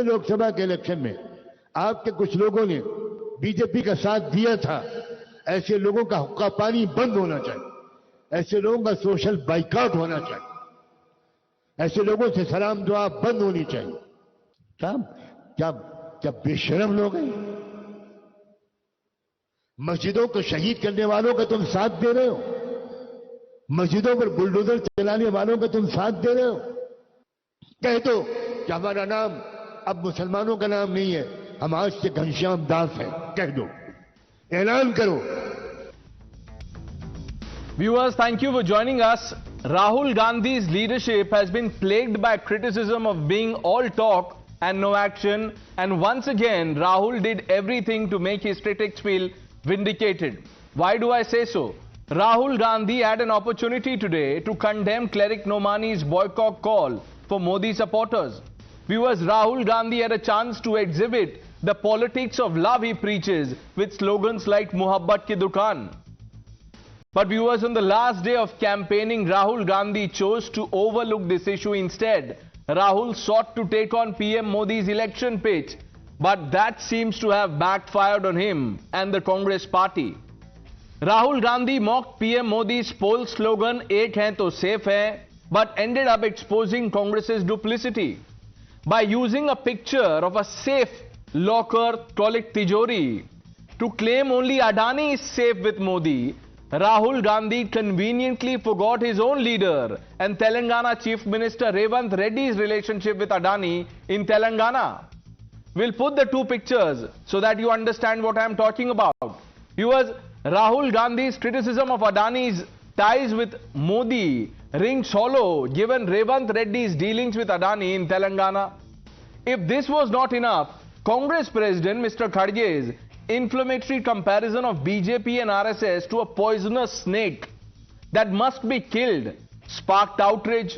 लोकसभा के इलेक्शन में आपके कुछ लोगों ने बीजेपी का साथ दिया था। ऐसे लोगों का हुक्का पानी बंद होना चाहिए, ऐसे लोगों का सोशल बाइकआउट होना चाहिए, ऐसे लोगों से सलाम दुआ बंद होनी चाहिए। क्या क्या क्या बेशरम लोग हैं। मस्जिदों को शहीद करने वालों का तुम साथ दे रहे हो, मस्जिदों पर बुलडोजर चलाने वालों का तुम साथ दे रहे हो। कह दो कि हमारा नाम अब मुसलमानों का नाम नहीं है, हम आज से घनश्याम दास हैं, कह दो, ऐलान करो। Viewers, thank you for joining us. Rahul Gandhi's leadership has been plagued by criticism of being all talk and no action, and once again Rahul did everything to make his critics feel vindicated. Why do I say so? Rahul Gandhi had an opportunity today to condemn cleric Nomani's boycott call for Modi supporters. Viewers, Rahul Gandhi had a chance to exhibit the politics of love he preaches with slogans like Muhabbat Ki Dukaan. But viewers, on the last day of campaigning, Rahul Gandhi chose to overlook this issue instead. Rahul sought to take on PM Modi's election pitch, but that seems to have backfired on him and the Congress party. Rahul Gandhi mocked PM Modi's poll slogan "Ek hai to safe hai," but ended up exposing Congress's duplicity by using a picture of a safe locker, call it Tijori, to claim only Adani is safe with Modi. Rahul Gandhi conveniently forgot his own leader and Telangana Chief Minister Revanth Reddy's relationship with Adani in Telangana. We'll put the two pictures so that you understand what I am talking about. Viewers, Rahul Gandhi's criticism of Adani's ties with Modi rings hollow given Revanth Reddy's dealings with Adani in Telangana. If this was not enough, Congress President Mr. Kharge's inflammatory comparison of BJP and RSS to a poisonous snake that must be killed sparked outrage.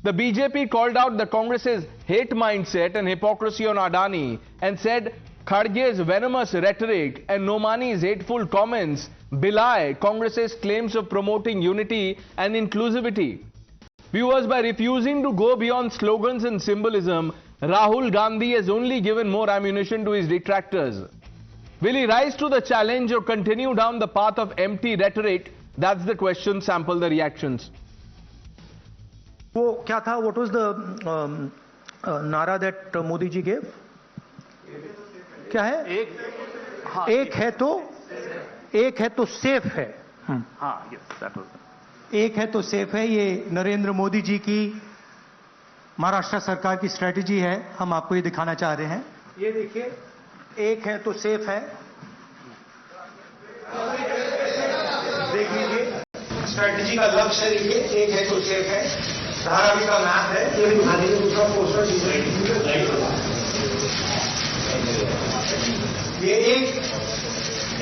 The BJP called out the Congress's hate mindset and hypocrisy on Adani and said Kharge's venomous rhetoric and Nomani's hateful comments belie Congress's claims of promoting unity and inclusivity. Viewers, by refusing to go beyond slogans and symbolism, Rahul Gandhi has only given more ammunition to his detractors. Will he rise to the challenge or continue down the path of empty rhetoric? That's the question. Sample the reactions. वो क्या था? What was the नारा that Modi ji gave? क्या है? एक है तो safe है. हाँ, yes, that was it. एक है तो सेफ है. ये नरेंद्र मोदी जी की महाराष्ट्र सरकार की स्ट्रेटजी है. हम आपको ये दिखाना चाह रहे हैं. ये देखिए, एक है तो सेफ है. देख लीजिए स्ट्रेटजी का लक्ष्य. देखिए, एक है तो सेफ है. धारावी का मैप है. ये भी दिखा दीजिए. दूसरा पोस्टर ये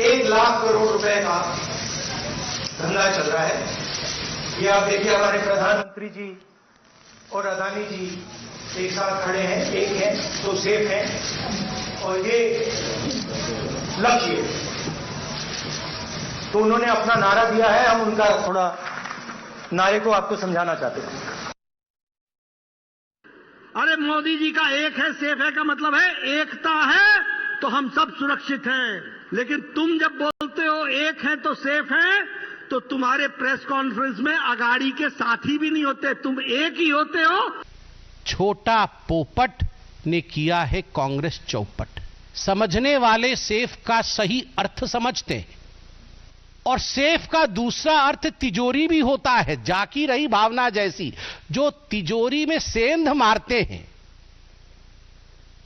1 लाख करोड़ रुपए का धंधा चल रहा है. ये आप देखिए, हमारे प्रधानमंत्री जी और अदानी जी एक साथ खड़े हैं. एक है तो सेफ है और ये लक्ष्य. तो उन्होंने अपना नारा दिया है. हम उनका थोड़ा नारे को आपको समझाना चाहते हैं. अरे मोदी जी का एक है सेफ है का मतलब है एकता है तो हम सब सुरक्षित हैं. लेकिन तुम जब बोलते हो एक है तो सेफ है तो तुम्हारे प्रेस कॉन्फ्रेंस में अगाड़ी के साथी भी नहीं होते. तुम एक ही होते हो. छोटा पोपट ने किया है कांग्रेस चौपट. समझने वाले सेफ का सही अर्थ समझते हैं और सेफ का दूसरा अर्थ तिजोरी भी होता है. जाकी रही भावना जैसी जो तिजोरी में सेंध मारते हैं.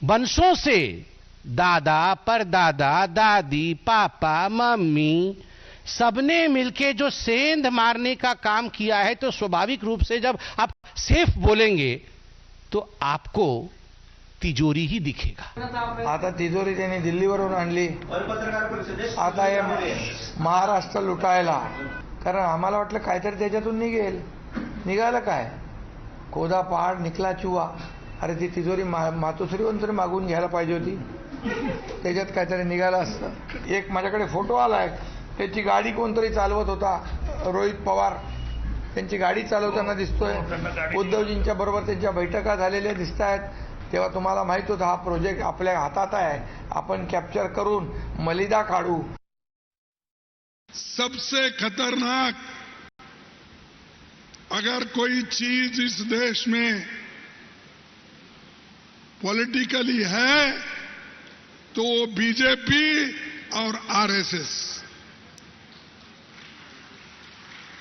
वंशों से दादा परदादा दादी पापा मम्मी सबने मिलके जो सेंध मारने का काम किया है, तो स्वाभाविक रूप से जब आप सेफ बोलेंगे तो आपको तिजोरी ही दिखेगा. आता तिजोरी त्यांनी दिल्लीवरून आणली. आता हे महाराष्ट्र लुटायला. कारण आम्हाला वाटलं काहीतरी त्याच्यातून निघालं काय? कोदा पहाड निकला चुवा. अरे ती तिजोरी मातोश्रीवरून तरी मागून घ्यायला पाहिजे होती. त्याच्यात काहीतरी निघालं असतं. एक माझ्याकडे फोटो आलाय. त्याची गाडी कोणतरी चालवत होता. रोहित पवार त्यांची गाडी चालवताना दिसतोय. उद्धवजींच्या बरोबर त्यांच्या बैठका झालेल्या दिसत आहेत. तेव्हा तुम्हाला माहित होतं हा प्रोजेक्ट आपल्या हातात आहे, आपण कॅप्चर करून मलिदा काढू. सबसे खतरनाक अगर कोई चीज इस देश में पॉलिटिकली है तो वो बीजेपी और आरएसएस.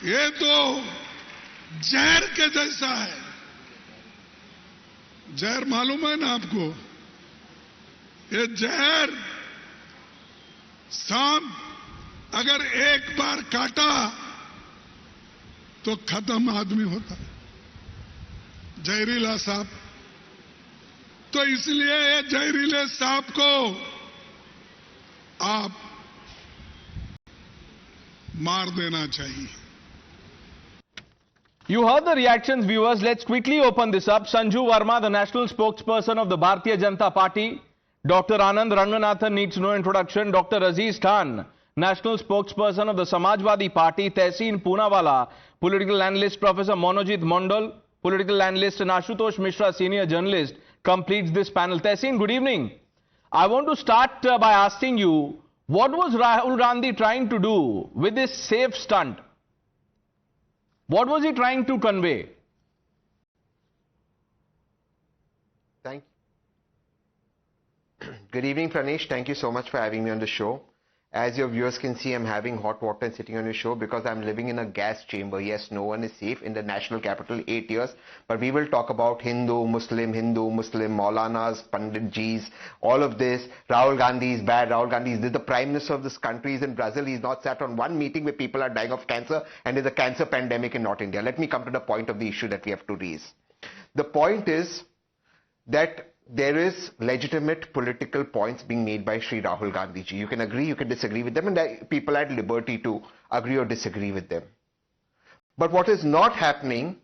ये तो जहर के जैसा है. जहर मालूम है ना आपको? ये जहर सांप अगर एक बार काटा तो खत्म आदमी होता है, जहरीला सांप. तो इसलिए ये जहरीले सांप को आप मार देना चाहिए. You heard the reactions, viewers. Let's quickly open this up. Sanju Verma, the national spokesperson of the Bharatiya Janata Party. Dr. Anand Ranganathan needs no introduction. Dr. Aziz Khan, national spokesperson of the Samajwadi Party. Tehseen Poonawala, political analyst. Professor Monojit Mondal, political analyst. And Ashutosh Mishra, senior journalist, completes this panel. Tehseen, good evening. I want to start by asking you, what was Rahul Gandhi trying to do with this safe stunt? What was he trying to convey? Good evening, Pranesh. Thank you so much for having me on the show. As your viewers can see, I'm having hot water and sitting on your show because I'm living in a gas chamber. Yes, no one is safe in the national capital 8 years. But we will talk about Hindu, Muslim, Maulanas, Panditjis, all of this. Rahul Gandhi is bad. Rahul Gandhi is the prime minister of this country. He's in Brazil. He's not sat on one meeting where people are dying of cancer, and there's a cancer pandemic in North India. Let me come to the point of the issue that we have to raise. The point is that there is legitimate political points being made by Sri Rahul Gandhi ji. You can agree, you can disagree with them, and people are at liberty to agree or disagree with them. But what is not happening,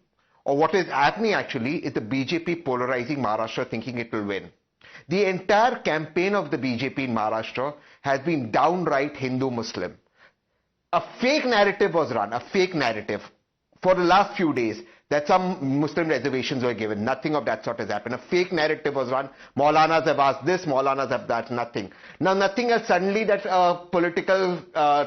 or what is happening actually, is the BJP polarizing Maharashtra thinking it will win. The entire campaign of the BJP in Maharashtra has been downright Hindu-Muslim. A fake narrative was run, a fake narrative for the last few days, that some Muslim reservations were given. Nothing of that sort has happened. A fake narrative was run. Maulanas have asked this, Maulanas have that, nothing. Now nothing else. Suddenly that political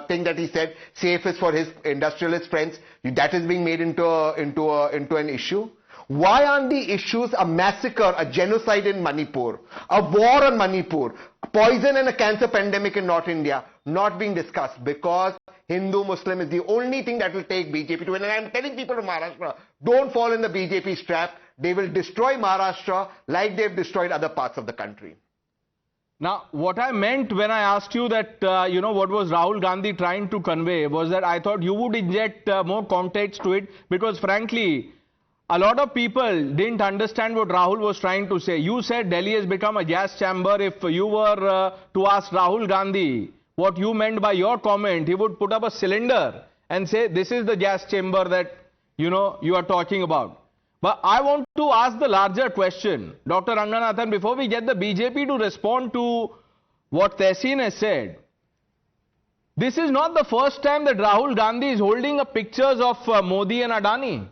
thing that he said, safe is for his industrialist friends, that is being made into an issue. Why aren't the issues a massacre, a genocide in Manipur, a war on Manipur, poison and a cancer pandemic in North India not being discussed? Because Hindu-Muslim is the only thing that will take BJP to win. And I'm telling people of Maharashtra, don't fall in the BJP's trap. They will destroy Maharashtra like they've destroyed other parts of the country. Now, what I meant when I asked you that, what was Rahul Gandhi trying to convey was that I thought you would inject more context to it, because frankly, a lot of people didn't understand what Rahul was trying to say. You said Delhi has become a gas chamber. If you were to ask Rahul Gandhi what you meant by your comment, he would put up a cylinder and say, this is the gas chamber that, you are talking about. But I want to ask the larger question, Dr. Ranganathan, before we get the BJP to respond to what Tehseen has said. This is not the first time that Rahul Gandhi is holding up pictures of Modi and Adani.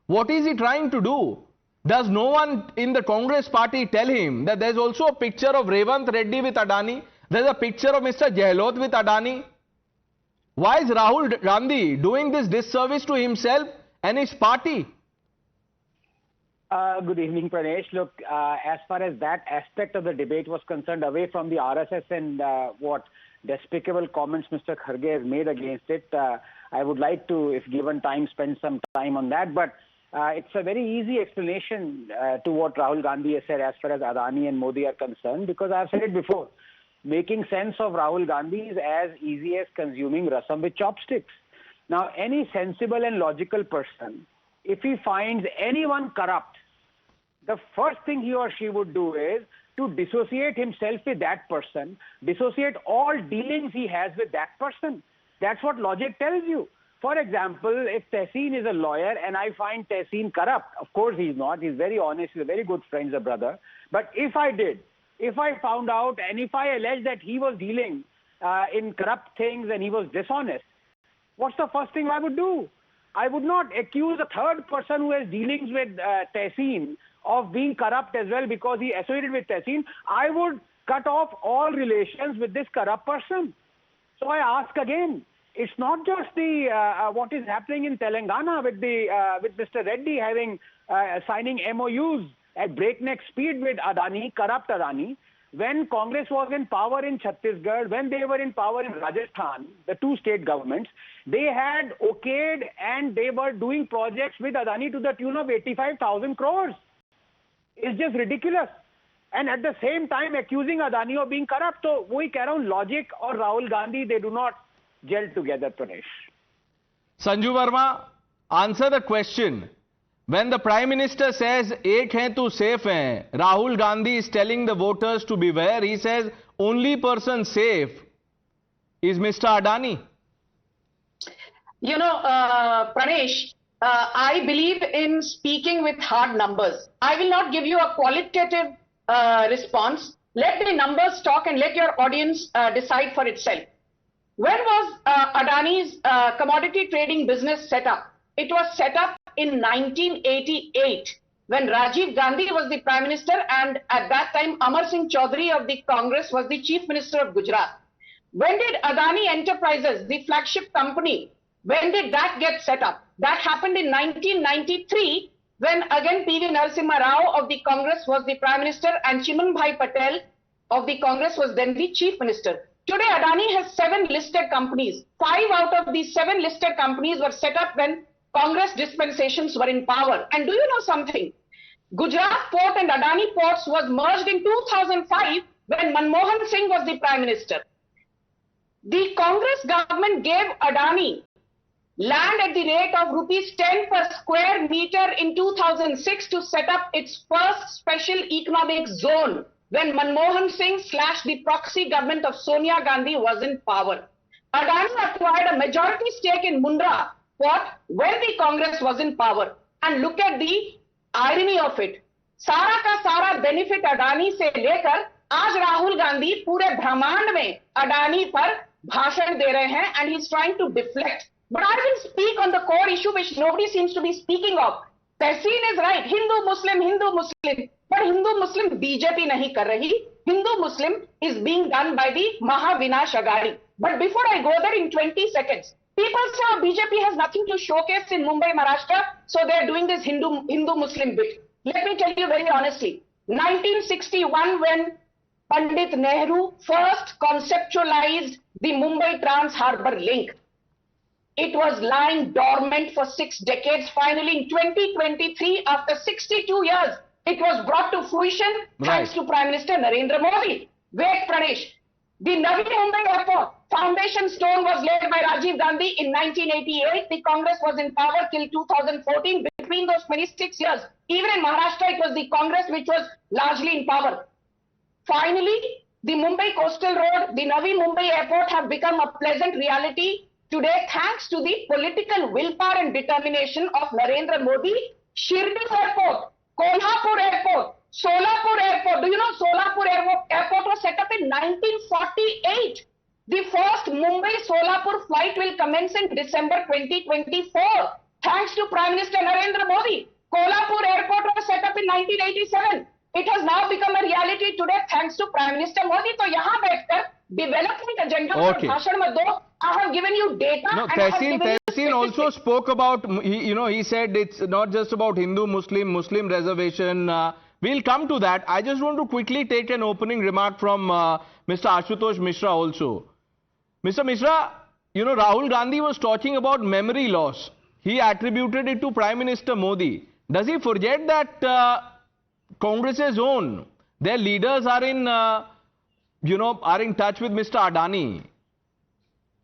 What is he trying to do? Does no one in the Congress party tell him that there's also a picture of Revant Reddy with Adani? There's a picture of Mr. Gehlot with Adani. Why is Rahul Gandhi doing this disservice to himself and his party? Good evening, Pranesh. Look, as far as that aspect of the debate was concerned, away from the RSS and what despicable comments Mr. Kharge has made against it, I would like to, if given time, spend some time on that. But it's a very easy explanation to what Rahul Gandhi has said as far as Adani and Modi are concerned, because I've said it before. Making sense of Rahul Gandhi is as easy as consuming rasam with chopsticks. Now, any sensible and logical person, if he finds anyone corrupt, the first thing he or she would do is to dissociate himself with that person, dissociate all dealings he has with that person. That's what logic tells you. For example, if Tehseen is a lawyer and I find Tehseen corrupt, of course he's not, he's very honest, he's a very good friend, he's a brother. But if I did, if I found out and if I alleged that he was dealing in corrupt things and he was dishonest, what's the first thing I would do? I would not accuse a third person who has dealings with Tehseen of being corrupt as well because he associated with Tehseen, I would cut off all relations with this corrupt person. So I ask again, it's not just the what is happening in Telangana with Mr. Reddy having signing MOUs at breakneck speed with Adani, corrupt Adani. When Congress was in power in Chhattisgarh, when they were in power in Rajasthan, the two state governments, they had okayed and they were doing projects with Adani to the tune of 85,000 crores. It's just ridiculous. And at the same time accusing Adani of being corrupt. So, वही कह रहा हूँ, logic और Rahul Gandhi, they do not gel together, Pranesh. Sanju Verma, answer the question. When the Prime Minister says, "Ek hai tu safe hai," Rahul Gandhi is telling the voters to beware. He says, only person safe is Mr. Adani. You know, Pranesh, I believe in speaking with hard numbers. I will not give you a qualitative response. Let the numbers talk and let your audience decide for itself. When was Adani's commodity trading business set up? It was set up in 1988 when Rajiv Gandhi was the Prime Minister, and at that time Amar Singh Chaudhary of the Congress was the Chief Minister of Gujarat. When did Adani Enterprises, the flagship company, when did that get set up? That happened in 1993 when again P.V. Narasimha Rao of the Congress was the Prime Minister and Chiman Bhai Patel of the Congress was then the Chief Minister. Today Adani has 7 listed companies. 5 out of these 7 listed companies were set up when Congress dispensations were in power. And do you know something? Gujarat Port and Adani Ports was merged in 2005 when Manmohan Singh was the Prime Minister. The Congress government gave Adani land at the rate of rupees 10 per square meter in 2006 to set up its first special economic zone when Manmohan Singh / the proxy government of Sonia Gandhi was in power. Adani acquired a majority stake in Mundra Port when the Congress was in power. And look at the irony of it. सारा का सारा benefit Adani से लेकर आज राहुल गांधी पूरे ब्रह्मांड में अडानी पर भाषण दे रहे हैं and he's trying to deflect. But I will speak on the core issue which nobody seems to be speaking of. Tehseen is right. Hindu Muslim. But Hindu Muslim BJP nahi kar rahi. Hindu Muslim is being done by the Mahavinash Aghadi. But before I go there in 20 seconds, people say oh, BJP has nothing to showcase in Mumbai, Maharashtra, so they are doing this Hindu Muslim bit. Let me tell you very honestly. 1961 when Pandit Nehru first conceptualized the Mumbai Trans-Harbour Link, it was lying dormant for 6 decades. Finally, in 2023, after 62 years, it was brought to fruition thanks to Prime Minister Narendra Modi. Wait, Pranesh. The Navi Mumbai Airport foundation stone was laid by Rajiv Gandhi in 1988. The Congress was in power till 2014. Between those 26 years, even in Maharashtra, it was the Congress which was largely in power. Finally, the Mumbai Coastal Road, the Navi Mumbai Airport have become a pleasant reality today thanks to the political willpower and determination of Narendra Modi. Shirdi Airport, Kolhapur Airport, Solapur Airport. Do you know Solapur Airport was set up in 1948. The first Mumbai-Solapur flight will commence in December 2024. Thanks to Prime Minister Narendra Modi. Kolhapur Airport was set up in 1987. It has now become a reality today thanks to Prime Minister Modi. So, यहाँ बैठकर development agenda पर भाषण मत दो. I have given you data. No, Tehseen also spoke about, he said it's not just about Hindu-Muslim reservation. We'll come to that. I just want to quickly take an opening remark from Mr. Ashutosh Mishra also. Mr. Mishra, Rahul Gandhi was talking about memory loss. He attributed it to Prime Minister Modi. Does he forget that Congress's own, their leaders are in, are in touch with Mr. Adani?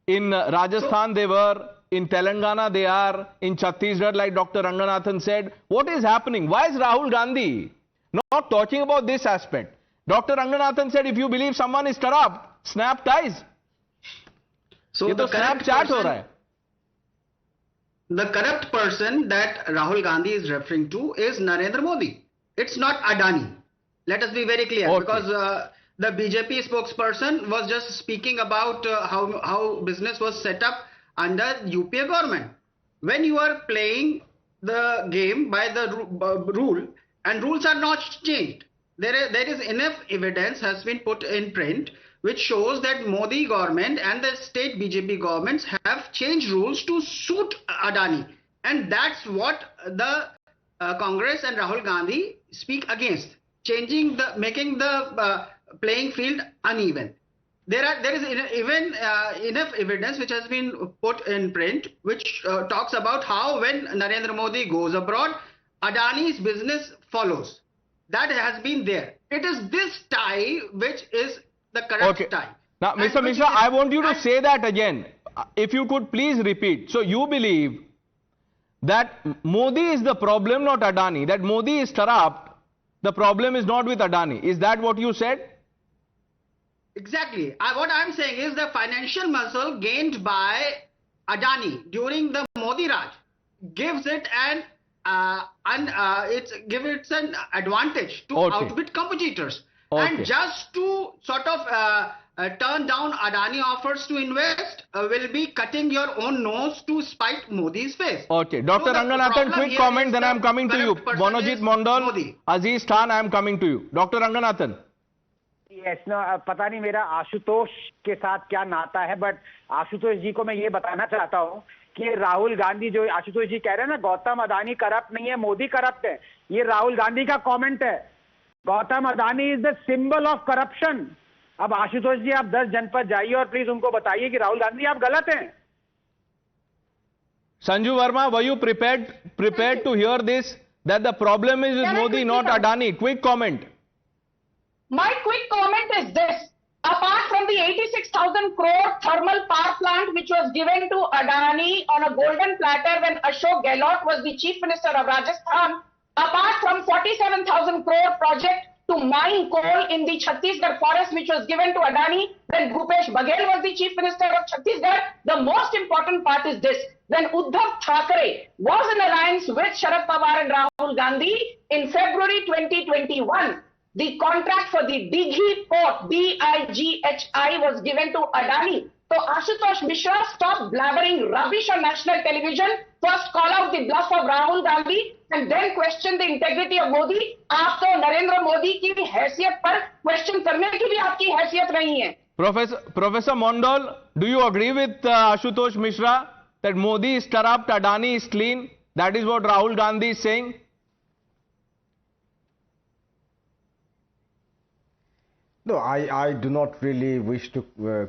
In Rajasthan they were, in Telangana they are, in Chhattisgarh like Dr. Ranganathan said. What is happening? Why is Rahul Gandhi not talking about this aspect? Dr. Ranganathan said if you believe someone is corrupt, snap ties. So the corrupt person that Rahul Gandhi is referring to is Narendra Modi. It's not Adani. Let us be very clear because the BJP spokesperson was just speaking about how business was set up under UPA government. When you are playing the game by the rule and rules are not changed. There is enough evidence has been put in print which shows that Modi government and the state BJP governments have changed rules to suit Adani, and that's what the Congress and Rahul Gandhi speak against, making the playing field uneven. There is even enough evidence which has been put in print which talks about how when Narendra Modi goes abroad, Adani's business follows. That has been there. It is this tie which is the correct tie. Now, Mr. Mishra, I want you to say that again. If you could please repeat. So you believe that Modi is the problem, not Adani. That Modi is corrupt. The problem is not with Adani. Is that what you said? Exactly. What I'm saying is the financial muscle gained by Adani during the Modi Raj gives it an advantage to outbid competitors. And just to sort of turn down Adani offers to invest will be cutting your own nose to spite Modi's face. Okay. Dr. Ranganathan, quick comment, then I am coming to you. Monojit Mondal, Aziz Khan, I am coming to you. Dr. Ranganathan. Yes, no, पता नहीं मेरा आशुतोष के साथ क्या नाता है, but Ashutosh जी को मैं ये बताना चाहता हूँ कि राहुल गांधी जो आशुतोष जी कह रहे हैं ना, गौतम अदानी करप्ट नहीं है, मोदी करप्ट है, ये राहुल गांधी का कमेंट है. Gautam Adani is the symbol of corruption. अब आशुतोष जी आप 10 जनपद जाइए और प्लीज उनको बताइए कि राहुल गांधी आप गलत हैं. Sanju Verma, were you prepared to hear this, that the problem is with Modi, not Adani? Quick comment. My quick comment is this. Apart from the 86,000 crore thermal power plant which was given to Adani on a golden platter when Ashok Gehlot was the Chief Minister of Rajasthan, apart from 47,000 crore project to mine coal in the Chhattisgarh forest which was given to Adani when Bhupesh Baghel was the Chief Minister of Chhattisgarh, the most important part is this. When Uddhav Thackeray was in alliance with Sharad Pawar and Rahul Gandhi in February 2021, the contract for the Dighi port, BIGHI, was given to Adani. So Ashutosh Mishra, stop blabbering rubbish on national television. First call out the bluff of Rahul Gandhi and then question the integrity of Modi. आप तो नरेंद्र मोदी की हैसियत पर question करने की भी आपकी हैसियत नहीं है. Professor Mondal, do you agree with Ashutosh Mishra that Modi is corrupt, Adani is clean? That is what Rahul Gandhi is saying. No, I do not really wish to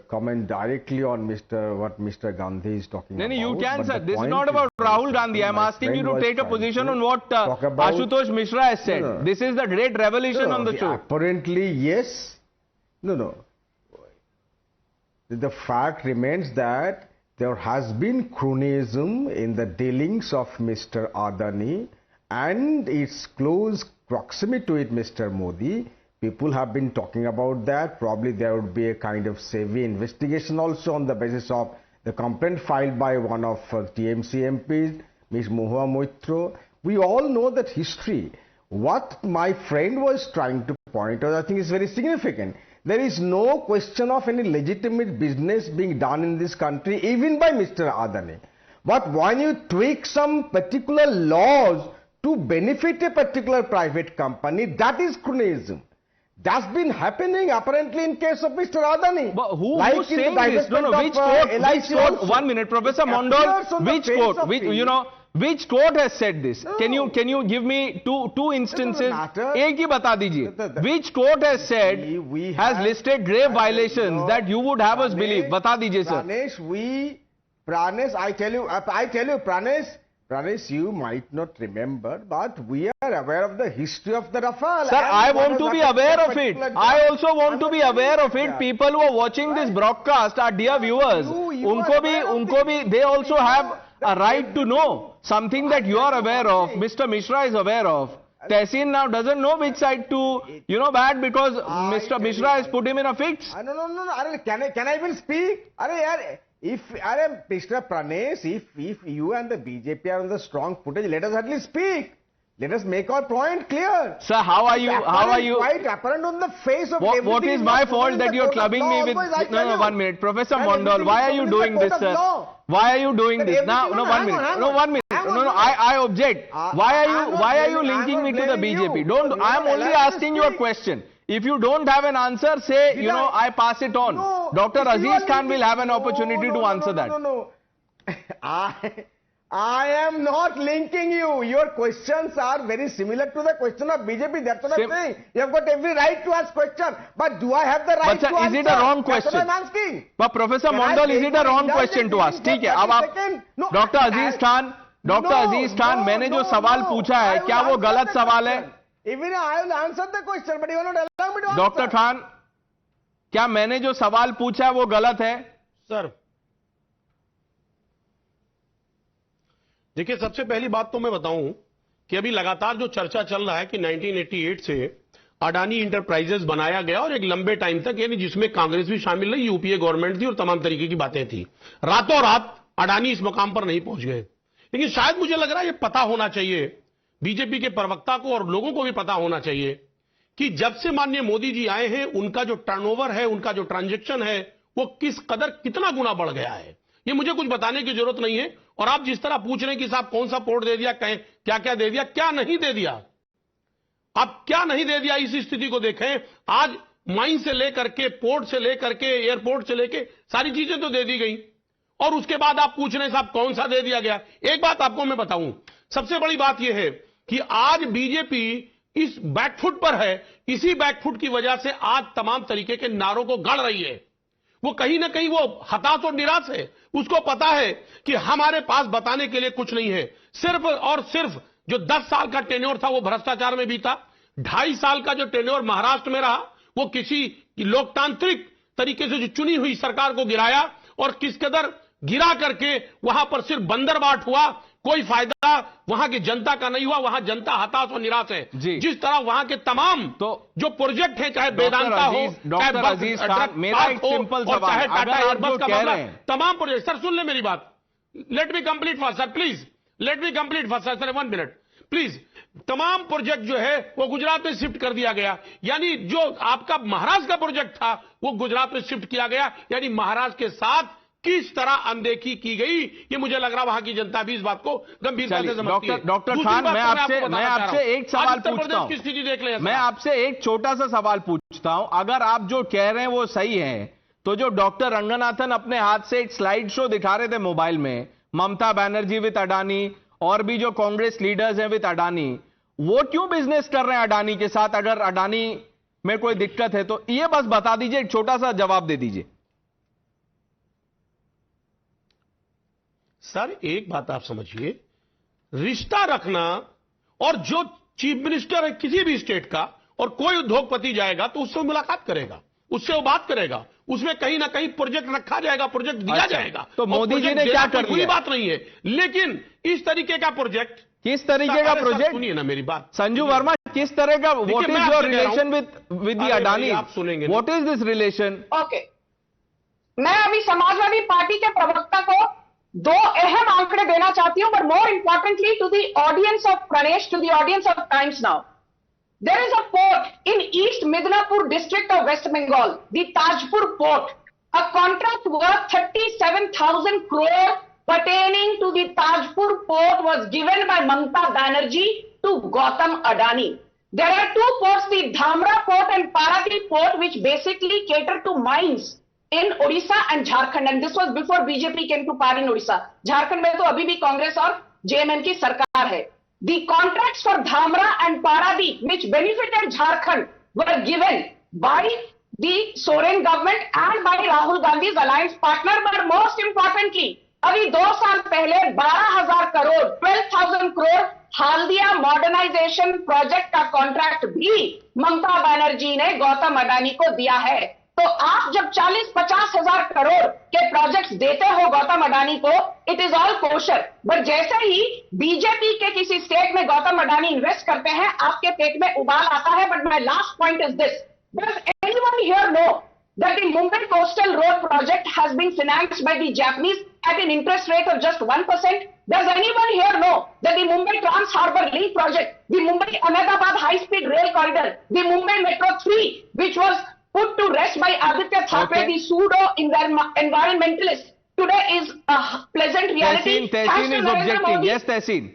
comment directly on what Mr. Gandhi is talking about. No, you can, sir. This is not about Rahul Gandhi. I am asking you to take a position on what Ashutosh Mishra has said. No. This is the great revelation on the show. Apparently, yes. No. The fact remains that there has been cronyism in the dealings of Mr. Adani and its close proximity to it, Mr. Modi. People have been talking about that. Probably there would be a kind of SEBI investigation also on the basis of the complaint filed by one of TMC MPs, Ms. Mahua Moitro. We all know that history. What my friend was trying to point out, I think is very significant. There is no question of any legitimate business being done in this country, even by Mr. Adani. But when you tweak some particular laws to benefit a particular private company, that is cronyism. That's been happening apparently in case of Mr. Adani. But who's saying this? No, which court? 1 minute, Professor Mondal. Which court? Which court has said this? No. Can you give me two instances? एक ही बता दीजिए. Which court has said has listed grave violations that you would have us believe? बता दीजिए, sir. Pranesh, I tell you, Pranesh, you might not remember, but we are aware of the history of the Rafale. Sir, I want to be aware of it. I also want to be aware of it. People who are watching this broadcast, our dear viewers, unko bhi, they also have a right to know something that you are aware of, Mr. Mishra is aware of. Tehseen now doesn't know which side to, bad because Mr. Mishra has put him in a fix. No. Can I even speak? Mr. Pranesh, if you and the BJP are on the strong footage, let us at least speak. Let us make our point clear. Sir, how are you? Quite apparent on the face of what is my fault that you are clubbing me with? No, 1 minute. Professor Mondal, why are you doing this, sir? Why are you doing this? Now, no, 1 minute. No, 1 minute. no. I object. Why are you linking me to the BJP? Don't. I am only asking you a question. If you don't have an answer, say, I pass it on. No, Dr. Aziz Khan will have an opportunity to answer that. No. I am not linking you. Your questions are very similar to the question of BJP. That's what I'm saying. You have got every right to ask question. But do I have the right to answer? Is it a wrong question? That's what I'm asking. But Professor Mondal, is it a wrong question to ask? ठीक है, अब आप Dr. Aziz Khan, मैंने जो सवाल पूछा है, क्या वो गलत सवाल है? Even I will answer the question, but you will not allow me to answer. Doctor Khan, क्या मैंने जो सवाल पूछा है वो गलत है? सर देखिए, सबसे पहली बात तो मैं बताऊं कि अभी लगातार जो चर्चा चल रहा है कि 1988 से अडानी इंटरप्राइजेस बनाया गया और एक लंबे टाइम तक, यानी जिसमें कांग्रेस भी शामिल रही, यूपीए गवर्नमेंट थी और तमाम तरीके की बातें थी। रातों रात अडानी इस मुकाम पर नहीं पहुंच गए, लेकिन शायद मुझे लग रहा है ये पता होना चाहिए बीजेपी के प्रवक्ता को और लोगों को भी पता होना चाहिए कि जब से माननीय मोदी जी आए हैं उनका जो टर्नओवर है, उनका जो ट्रांजैक्शन है, वो किस कदर कितना गुना बढ़ गया है। ये मुझे कुछ बताने की जरूरत नहीं है। और आप जिस तरह पूछ रहे हैं कि साहब कौन सा पोर्ट दे दिया, क्या क्या दे दिया, क्या नहीं दे दिया, आप क्या नहीं दे दिया, इस स्थिति को देखें। आज माइन से लेकर के, पोर्ट से लेकर के, एयरपोर्ट से लेकर सारी चीजें तो दे दी गई, और उसके बाद आप पूछ रहे हैं साहब कौन सा दे दिया गया। एक बात आपको मैं बताऊं, सबसे बड़ी बात यह है कि आज बीजेपी इस बैकफुट पर है। इसी बैकफुट की वजह से आज तमाम तरीके के नारों को गढ़ रही है। वो कहीं ना कहीं वो हताश और निराश है। उसको पता है कि हमारे पास बताने के लिए कुछ नहीं है। सिर्फ और सिर्फ जो 10 साल का टेन्योर था वो भ्रष्टाचार में बीता, 2.5 साल का जो टेन्योर महाराष्ट्र में रहा वो किसी लोकतांत्रिक तरीके से जो चुनी हुई सरकार को गिराया, और किस कदर गिरा करके वहां पर सिर्फ बंदरबाट हुआ, कोई फायदा वहां की जनता का नहीं हुआ। वहां जनता हताश और निराश है। जिस तरह वहां के तमाम जो प्रोजेक्ट है, चाहे वेदांता हो, डॉक्टर अजीज खान, मेरा एक सिंपल सवाल, चाहे टाटा एयरबस का मामला, तमाम प्रोजेक्ट। सर सुन ले मेरी बात, let me complete first sir, please let me complete first sir, 1 minute please. तमाम प्रोजेक्ट जो है वो गुजरात में शिफ्ट कर दिया गया, यानी जो आपका महाराष्ट्र का प्रोजेक्ट था वो गुजरात में शिफ्ट किया गया, यानी महाराष्ट्र के साथ किस तरह अनदेखी की गई, ये मुझे लग रहा वहां की जनता भी इस बात को गंभीरता से समझती है। डॉक्टर खान, मैं आपसे एक सवाल पूछता हूं, स्थिति देख ले, मैं आपसे एक छोटा सा सवाल पूछता हूं। अगर आप जो कह रहे हैं वो सही है, तो जो डॉक्टर रंगनाथन अपने हाथ से एक स्लाइड शो दिखा रहे थे मोबाइल में, ममता बनर्जी विद अडानी और भी जो कांग्रेस लीडर्स हैं विद अडानी, वो क्यों बिजनेस कर रहे हैं अडानी के साथ? अगर अडानी में कोई दिक्कत है तो ये बस बता दीजिए, एक छोटा सा जवाब दे दीजिए। सर एक बात आप समझिए, रिश्ता रखना, और जो चीफ मिनिस्टर है किसी भी स्टेट का और कोई उद्योगपति जाएगा तो उससे मुलाकात करेगा, उससे वो बात करेगा, उसमें कहीं ना कहीं प्रोजेक्ट रखा जाएगा, प्रोजेक्ट दिया जाएगा। तो मोदी जी ने क्या कर दिया? कोई बात नहीं है, लेकिन इस तरीके का प्रोजेक्ट, किस तरीके का प्रोजेक्ट? सुनिए ना मेरी बात संजू वर्मा, किस तरह का? What is your relation with the Adani? आप सुनेंगे, what is this relation? Okay, मैं अभी समाजवादी पार्टी के प्रवक्ता को 2 अहम आंकड़े देना चाहती हूं, but more importantly to the audience of Pranesh, to the audience of Times Now. There is a port in East Midnapur district of West Bengal, the Tajpur port. A contract worth 37,000 crore pertaining to the Tajpur port was given by Mamata Banerjee to Gautam Adani. There are 2 ports, the Dhamra port and Paradip port, which basically cater to mines in Odisha and Jharkhand, and this was before BJP came to power in Odisha. Jharkhand में तो अभी भी कांग्रेस और JMN की सरकार है. The contracts for Dhamra and Paradip, which benefited Jharkhand, were given by the Soren government and by Rahul Gandhi's alliance partner. But most importantly, अभी 2 साल पहले 12,000 करोड़ 12,000 करोड़ हाल्दिया मॉडर्नाइजेशन प्रोजेक्ट का कॉन्ट्रैक्ट भी ममता बनर्जी ने गौतम अडानी को दिया है। तो आप जब 40-50 हजार करोड़ के प्रोजेक्ट्स देते हो गौतम अडानी को, it is all kosher. But जैसे ही बीजेपी के किसी स्टेट में गौतम अडानी इन्वेस्ट करते हैं, आपके पेट में उबाल आता है। But my last point is this, does anyone here know that the Mumbai coastal road project has been financed by the Japanese at an interest rate of just 1%? Does anyone here know that the Mumbai Trans Harbour Link project, the Mumbai Ahmedabad high speed rail corridor, the Mumbai Metro 3, which was put to rest by Aditya Thackeray, the pseudo environmentalist, today is a pleasant reality. Tehseen is Narendra objecting. Modi. Yes, Tehseen.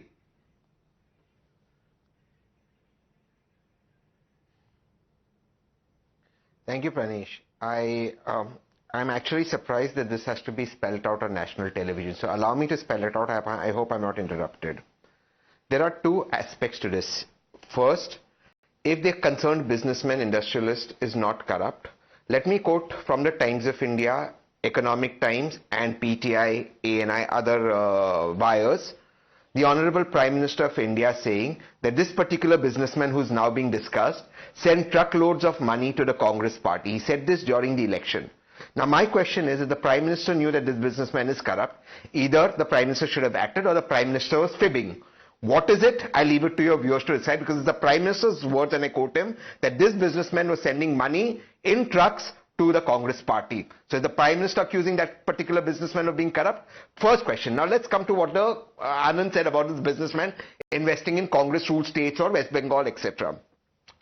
Thank you, Pranesh. I'm actually surprised that this has to be spelled out on national television. So allow me to spell it out. I hope I'm not interrupted. There are two aspects to this. First, if the concerned businessman, industrialist is not corrupt, let me quote from the Times of India, Economic Times and PTI, ANI, other buyers, the Honorable Prime Minister of India saying that this particular businessman who's now being discussed sent truckloads of money to the Congress party. He said this during the election. Now my question is, if the Prime Minister knew that this businessman is corrupt, either the Prime Minister should have acted or the Prime Minister was fibbing. What is it? I leave it to your viewers to decide, because it's the Prime Minister's words, and I quote him, that this businessman was sending money in trucks to the Congress party. So is the Prime Minister accusing that particular businessman of being corrupt? First question. Now let's come to what the Anand said about this businessman investing in Congress-ruled states or West Bengal, etc.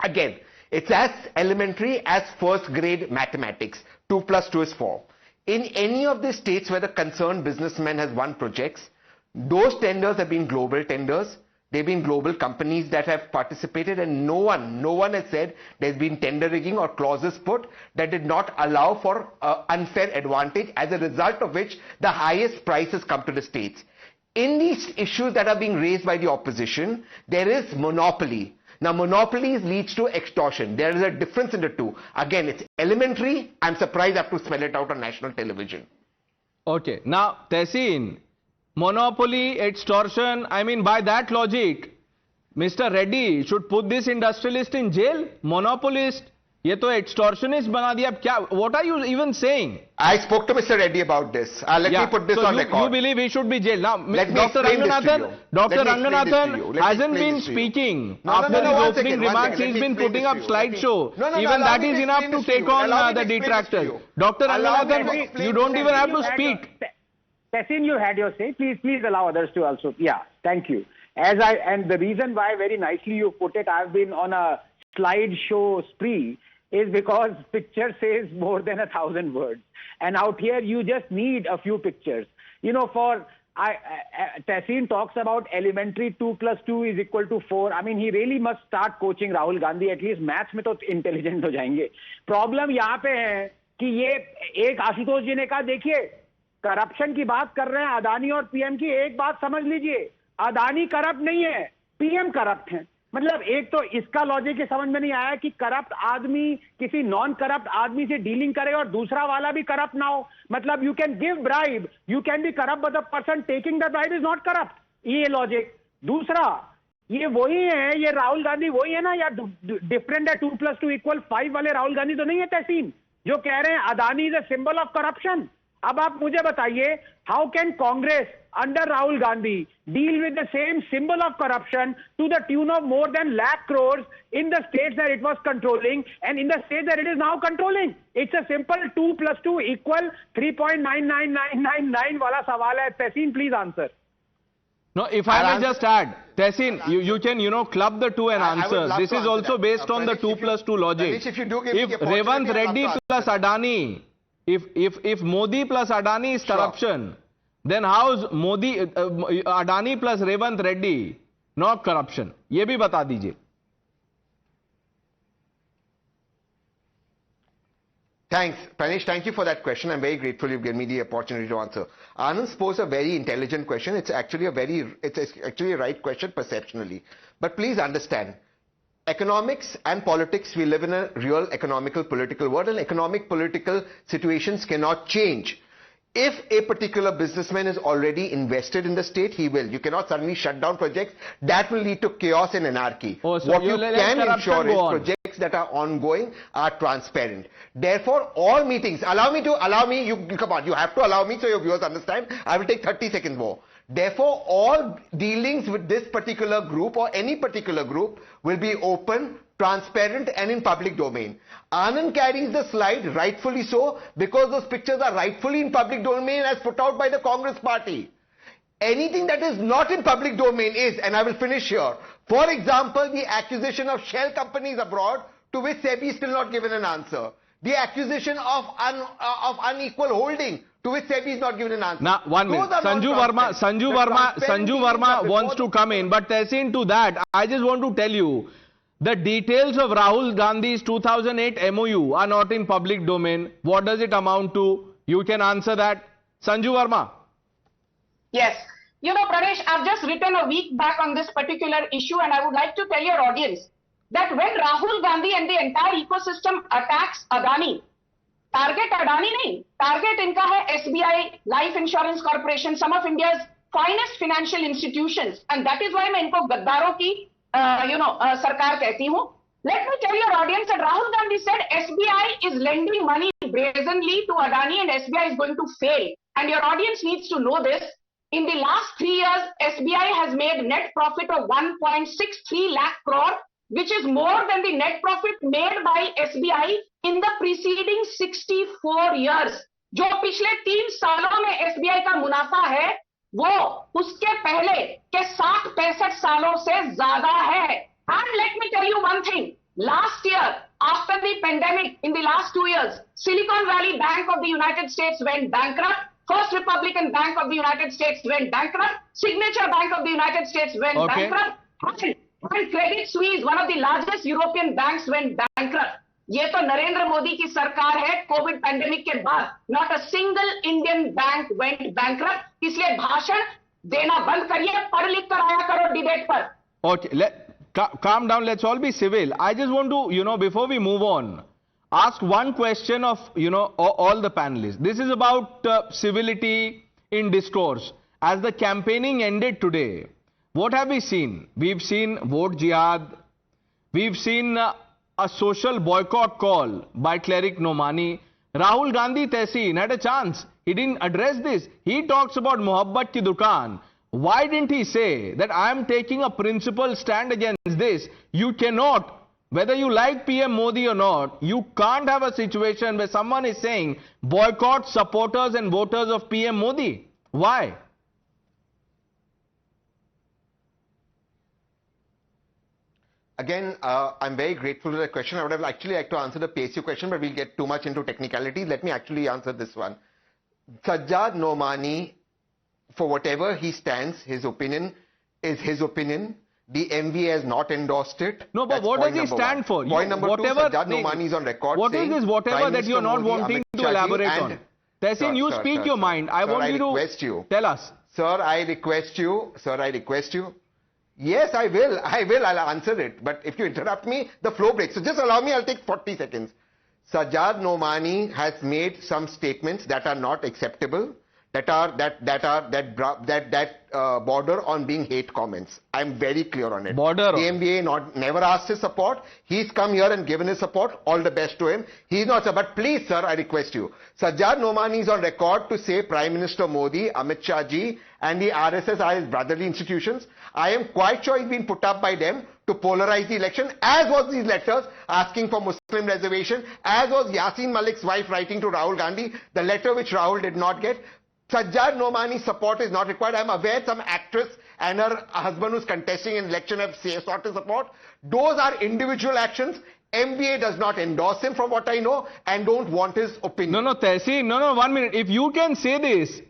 Again, it's as elementary as first grade mathematics. 2 plus 2 is 4. In any of the states where the concerned businessman has won projects, those tenders have been global tenders. They've been global companies that have participated, and no one has said there's been tender rigging or clauses put that did not allow for unfair advantage, as a result of which the highest prices come to the states. In these issues that are being raised by the opposition, there is monopoly. Now, monopolies leads to extortion. There is a difference in the two. Again, it's elementary. I'm surprised I have to spell it out on national television. Okay. Now, Tehseen, monopoly, extortion, I mean, by that logic, Mr. Reddy should put this industrialist in jail. Monopolist, ये तो extortionist बना दिया. क्या? What are you even saying? I spoke to Mr. Reddy about this. Let me put this on record. You believe he should be jailed. Now, Dr. Ranganathan hasn't been speaking. After his opening remarks, he's been putting up slideshow. Even that is enough to take on the detractors. Dr. Ranganathan, you don't even have to speak. Tehseen, you had your say. Please allow others to also. Yeah, thank you. And the reason why, very nicely you put it, I've been on a slideshow spree, is because picture says more than 1,000 words. And out here, you just need a few pictures. You know, Tehseen talks about elementary 2 plus 2 is equal to 4. I mean, he really must start coaching Rahul Gandhi. At least maths में तो intelligent हो जाएंगे. Problem यहाँ पे है कि ये एक आशुतोष जी ने कहा, देखिए, करप्शन की बात कर रहे हैं अदानी और पीएम की. एक बात समझ लीजिए, अदानी करप्ट नहीं है, पीएम करप्ट है. मतलब एक तो इसका लॉजिक ये समझ में नहीं आया कि करप्ट आदमी किसी नॉन करप्ट आदमी से डीलिंग करे और दूसरा वाला भी करप्ट ना हो. मतलब you can give bribe, you can be corrupt, but the person taking the bribe is not corrupt. ये लॉजिक. दूसरा, ये वही है, ये राहुल गांधी वही है ना, या डिफरेंट है 2 plus 2 = 5 वाले राहुल गांधी तो नहीं है तहसीन, जो कह रहे हैं Adani is a symbol of corruption. अब आप मुझे बताइए, how can Congress under Rahul Gandhi deal with the same symbol of corruption to the tune of more than lakh crores in the states that it was controlling and in the states that it is now controlling? It's a simple 2 plus 2 = 3.99999 wala sawal hai. Tehseen, please answer. No, if I may just add, Tehseen, you can, club the two and answer. This is also based on the 2 plus 2 logic. If Revant Reddy plus Adani, if Modi plus Adani is corruption, then how is Adani plus Revant Reddy not corruption? ये भी बता दीजिए. Thanks, Pranesh. Thank you for that question. I'm very grateful you've given me the opportunity to answer. Anand posed a very intelligent question. It's actually a right question perceptionally. But please understand, economics and politics, we live in a real economical political world, and economic political situations cannot change. If a particular businessman is already invested in the state, he will. You cannot suddenly shut down projects. That will lead to chaos and anarchy. What you can ensure is projects that are ongoing are transparent. Therefore, all meetings, allow me, come on, you have to allow me so your viewers understand. I will take 30 seconds more. Therefore, all dealings with this particular group or any particular group will be open, transparent and in public domain. Anand carries the slide, rightfully so, because those pictures are rightfully in public domain as put out by the Congress party. Anything that is not in public domain is, and I will finish here, for example, the accusation of shell companies abroad, to which SEBI is still not given an answer. The accusation of unequal holding, to which SEBI is not given an answer. Now, 1 minute. Sanju Verma wants to come in, but Tehseen, to that, I just want to tell you, the details of Rahul Gandhi's 2008 MOU are not in public domain. What does it amount to? You can answer that. Sanju Verma. Yes. You know, Pranesh, I've just written a week back on this particular issue, and I would like to tell your audience that when Rahul Gandhi and the entire ecosystem attacks Adani, target Adani nahi, target inka hai SBI, Life Insurance Corporation, some of India's finest financial institutions, and that is why मैं इनको गद्दारों की सरकार कहती हूँ. Let me tell your audience that Rahul Gandhi said SBI is lending money brazenly to Adani and SBI is going to fail. And your audience needs to know this. In the last 3 years, SBI has made net profit of 1.63 lakh crore, which is more than the net profit made by SBI in the preceding 64 years. जो पिछले 3 सालों में SBI का मुनाफा है, वो उसके पहले के 60-65 सालों से ज्यादा है. And let me tell you one thing. Last year, after the pandemic, in the last 2 years, Silicon Valley Bank of the United States went bankrupt. First Republican Bank of the United States went bankrupt. Signature Bank of the United States went bankrupt. And Credit Suisse, one of the largest European banks, went bankrupt. ये तो नरेंद्र मोदी की सरकार है. Covid pandemic के बाद not a single Indian bank went bankrupt. इसलिए भाषण देना बंद करिए, पढ़ लिख कर आया करो डिबेट पर. Okay, calm down. Let's all be civil. I just want to, before we move on, ask one question of, all the panelists. This is about civility in discourse. As the campaigning ended today, what have we seen? We've seen vote jihad. We've seen a social boycott call by cleric Nomani. Rahul Gandhi Tehseen had a chance. He didn't address this. He talks about Mohabbat ki dukaan. Why didn't he say that I am taking a principled stand against this? You cannot, whether you like PM Modi or not, you can't have a situation where someone is saying boycott supporters and voters of PM Modi. Why? Again, I'm very grateful for the question. I would have actually liked to answer the PSU question, but we'll get too much into technicalities. Let me actually answer this one. Sajjad Nomani, for whatever he stands, his opinion is his opinion. The MVA has not endorsed it. No, but what does he stand for? Point number two, Sajjad Nomani is on record what saying... What is this whatever that you're not wanting to elaborate on? Tehseen, you speak your mind. I want you to tell us. Sir, I request you. Yes, I will. I'll answer it. But if you interrupt me, the flow breaks. So just allow me, I'll take 40 seconds. Sajjad Nomani has made some statements that are not acceptable, that border on being hate comments. I'm very clear on it. The MBA never asked his support. He's come here and given his support. All the best to him. He's not, sir. But please, sir, I request you. Sajjad Nomani is on record to say Prime Minister Modi, Amit Shah ji, and the RSS are his brotherly institutions. I am quite sure he's been put up by them to polarize the election, as was these letters asking for Muslim reservation, as was Yasin Malik's wife writing to Rahul Gandhi, the letter which Rahul did not get. Sajjad Nomani's support is not required. I'm aware some actress and her husband who's contesting an election have sought his support. Those are individual actions. MBA does not endorse him from what I know and don't want his opinion. No, Tehseen, no, 1 minute. If you can say this,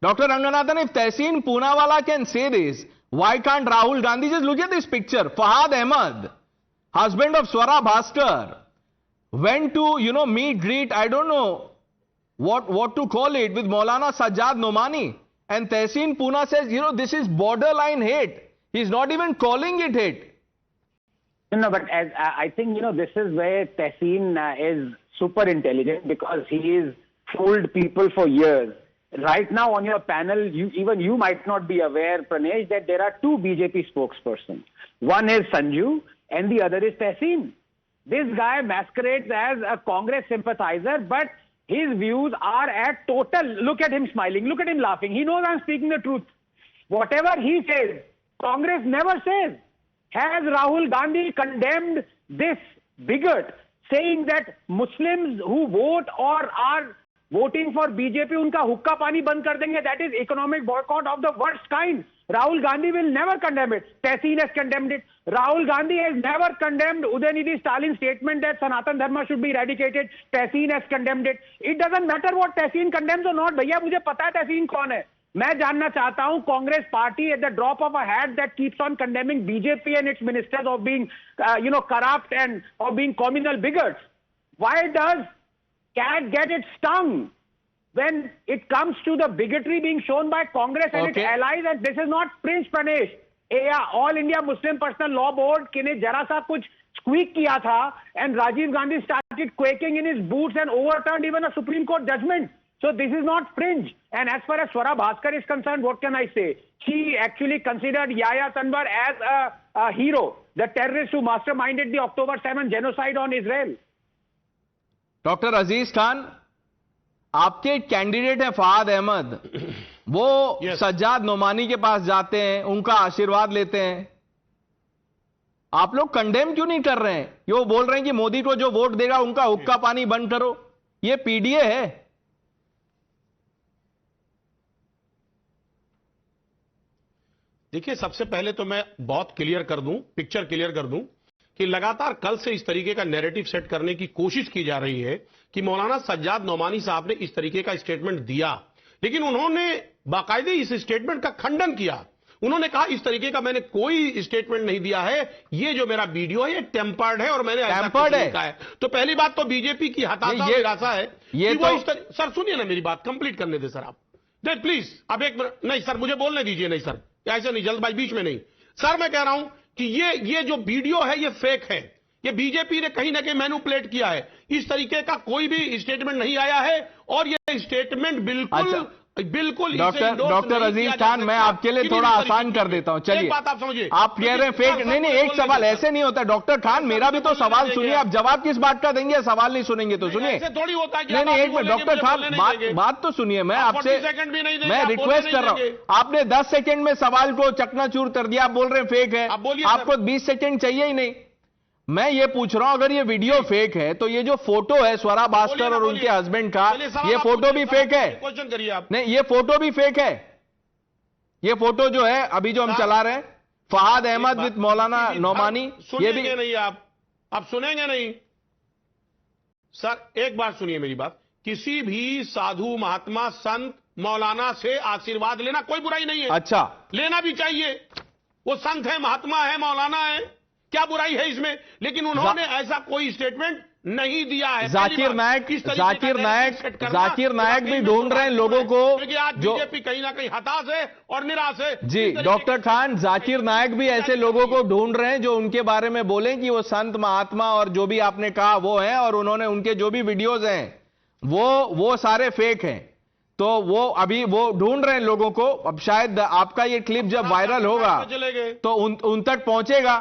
Dr. Ranganathan, if Tehseen Poonawala can say this, why can't Rahul Gandhi? Just look at this picture. Fahad Ahmad, husband of Swara Bhaskar, went to, meet, greet, I don't know what to call it, with Maulana Sajjad Nomani. And Tehseen Poona says, this is borderline hate. He's not even calling it hate. No, but I think, this is where Tehseen is super intelligent, because he has fooled people for years. Right now on your panel, even you might not be aware, Pranesh, that there are 2 BJP spokespersons. One is Sanju and the other is Tehseen. This guy masquerades as a Congress sympathizer, but his views are at total... Look at him smiling, look at him laughing. He knows I'm speaking the truth. Whatever he says, Congress never says. Has Rahul Gandhi condemned this bigot, saying that Muslims who vote or are voting for BJP, unka hukka pani band kar denge? That is economic boycott of the worst kind. Rahul Gandhi will never condemn it. Tehseen has condemned it. Rahul Gandhi has never condemned Udaynidhi Stalin's statement that Sanatan Dharma should be eradicated. Tehseen has condemned it. It doesn't matter what Tehseen condemns or not. भैया मुझे पता है Tehseen कौन है. मैं जानना चाहता हूं Congress party at the drop of a hat that keeps on condemning BJP and its ministers of being corrupt and of being communal bigots. Why does cat get its tongue when it comes to the bigotry being shown by Congress and its allies? And this is not Prince Pranesh. All India Muslim Personal Law Board ने जरा सा कुछ squeak किया था and Rajiv Gandhi started quaking in his boots and overturned even a Supreme Court judgment. So this is not fringe. And as far as Swara Bhaskar is concerned, what can I say? She actually considered Yahya Sanwar as a hero, the terrorist who masterminded the October 7 genocide on Israel. Doctor अजीज खान, आपके candidate हैं फहाद अहमद, वो सज्जाद नोमानी के पास जाते हैं, उनका आशीर्वाद लेते हैं. आप लोग कंडेम क्यों नहीं कर रहे हैं? ये वो बोल रहे हैं कि मोदी को जो वोट देगा उनका हुक्का पानी बंद करो. ये पीडीए है. देखिए, सबसे पहले तो मैं बहुत क्लियर कर दूं, पिक्चर क्लियर कर दूं कि लगातार कल से इस तरीके का नैरेटिव सेट करने की कोशिश की जा रही है कि मौलाना सज्जाद नोमानी साहब ने इस तरीके का स्टेटमेंट दिया, लेकिन उन्होंने बाकायदे इस स्टेटमेंट का खंडन किया. उन्होंने कहा इस तरीके का मैंने कोई स्टेटमेंट नहीं दिया है, ये जो मेरा वीडियो है ये टेम्पर्ड है और मैंने ऐसा कुछ नहीं कहा है. तो पहली बात तो बीजेपी की हताशा और निराशा है कि वो इस तरह. सर सुनिए ना, मेरी बात कंप्लीट करने दे सर. आप प्लीज, अब एक मिनट. नहीं सर, मुझे बोलने दीजिए. नहीं सर, ऐसे नहीं, जल्दबाजी बीच में नहीं. सर मैं कह रहा हूं कि ये जो वीडियो है ये फेक है. ये बीजेपी ने कहीं ना कहीं मैनिपुलेट किया है. इस तरीके का कोई भी स्टेटमेंट नहीं आया है और ये स्टेटमेंट बिल्कुल बिल्कुल. डॉक्टर अजीज खान, मैं आपके लिए थोड़ा आसान कर देता हूं. चलिए, बात आप समझिए. आप कह रहे हैं फेक. नहीं, एक सवाल ऐसे नहीं होता डॉक्टर खान. मेरा भी तो सवाल सुनिए. आप जवाब किस बात का देंगे? सवाल नहीं सुनेंगे तो सुनिए. ऐसे थोड़ी होता है. नहीं, एक मिनट डॉक्टर खान, बात तो सुनिए. मैं आपसे मैं रिक्वेस्ट कर रहा हूं. आपने 10 सेकंड में सवाल को चकनाचूर कर दिया. आप बोल रहे हैं फेक है. आपको 20 सेकंड चाहिए ही नहीं. मैं ये पूछ रहा हूं, अगर ये वीडियो फेक है तो ये जो फोटो है स्वरा भास्कर और उनके हस्बैंड का, ये फोटो भी फेक है. क्वेश्चन करिए आप. नहीं, ये फोटो भी फेक है. ये फोटो जो है अभी जो हम चला रहे हैं, फहाद अहमद विद मौलाना नोमानी, ये भी नहीं. आप सुनेंगे नहीं सर. एक बार सुनिए मेरी बात. किसी भी साधु महात्मा संत मौलाना से आशीर्वाद लेना कोई बुराई नहीं है. अच्छा, लेना भी चाहिए. वो संत है, महात्मा है, मौलाना है, क्या बुराई है इसमें? लेकिन उन्होंने ऐसा कोई स्टेटमेंट नहीं दिया है. जाकिर नायक भी ढूंढ रहे हैं लोगों को. जो बीजेपी कहीं ना कहीं हताश है और निराश है. जी डॉक्टर खान, जाकिर नायक भी ऐसे लोगों को ढूंढ रहे हैं जो उनके बारे में बोलें कि वो संत महात्मा और जो भी आपने कहा वो है, और उन्होंने उनके जो भी वीडियोज हैं वो सारे फेक हैं. तो वो अभी वो ढूंढ रहे हैं लोगों को. अब शायद आपका ये क्लिप जब वायरल होगा तो उन तक पहुंचेगा.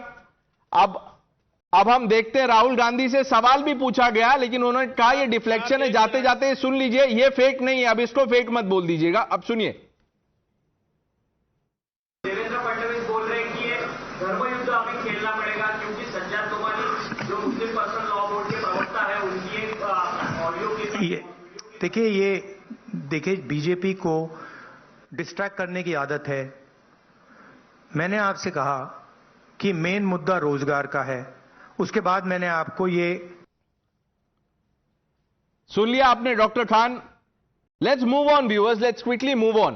अब हम देखते हैं. राहुल गांधी से सवाल भी पूछा गया, लेकिन उन्होंने कहा ये डिफ्लेक्शन है. जाते जाते सुन लीजिए, ये फेक नहीं है. अब इसको फेक मत बोल दीजिएगा. अब सुनिए. देवेंद्र फडणवीस बोल रहे हैं कि ये धर्मयुद्ध अभी खेलना पड़ेगा क्योंकि सज्जाद नोमानी जो मुस्लिम पर्सनल लॉ बोर्ड के प्रवक्ता है उनकी एक ऑडियो की. देखिए बीजेपी को डिस्ट्रैक्ट करने की आदत है. मैंने आपसे कहा कि मेन मुद्दा रोजगार का है. उसके बाद मैंने आपको ये सुन लिया आपने doctor Khan. Let's move on viewers, let's quickly move on.